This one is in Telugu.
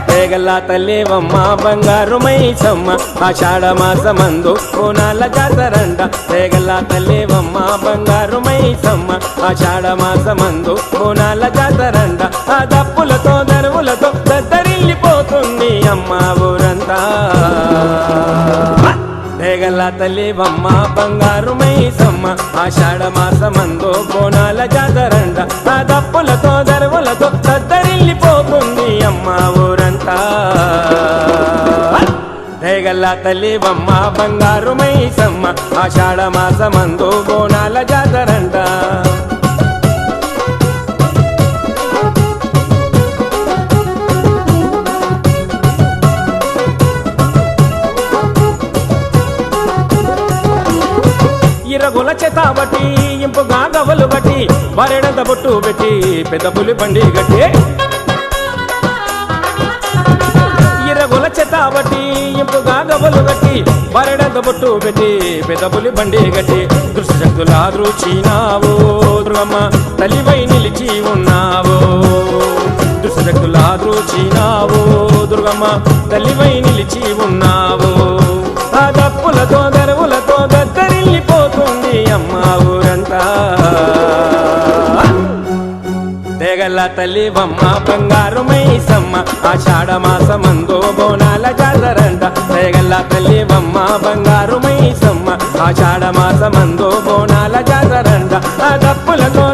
తేగల తల్లివమ్మ బంగారు మైసమ్మ ఆషాఢ మాసమందు బోనాల జాతరంట తేగల తల్లివమ్మ బంగారు మైసమ్మ ఆషాఢ మాసమందు బోనాల జాతరంట ఆ దప్పులతో దరువులతో దద్దరిల్లిపోతుంది అమ్మ ఊరంతా తేగల తల్లివమ్మ బంగారు మైసమ్మ ఆషాఢ మాసమందు బోనాల జాతరంట ఆ దప్పులతో దరువులతో దద్దరిల్లిపోతుంది అమ్మ ఊరంతా తేగల తల్లివమ్మ బంగారు మైసమ్మ ఆషాఢ మాసమందు బోనాల జాతరంట ఇరగుల చేతాబట్టి ఇంపుగా గవలు బట్టి వరెడంత బొట్టు పెట్టి పెద్ద పులి బండి గట్టి ఇరగుల చేతాబట్టి ఇంపుగా గవలు గట్టి వరెడంత బొట్టు పెట్టి పెద్ద పులి బండి గట్టి దృశ్యశక్తులా దృచినావో దుర్గమ్మ తల్లివై నిలిచి ఉన్నావో దృశ్యశక్తులా దృచినావో దుర్గమ్మ తల్లివై నిలిచి ఉన్నావో ఆ దప్పులతో దరువులతో దద్దరిల్లిపోతుంది అమ్మ ఊరంతా తేగల తల్లివమ్మ బంగారు మైసమ్మ ఆషాఢ మాసమందు బోనాల జాతరంట తేగల తల్లివమ్మ బంగారు మైసమ్మ ఆషాఢ మాసమందు బోనాల జాతరంట ఆ దప్పులతో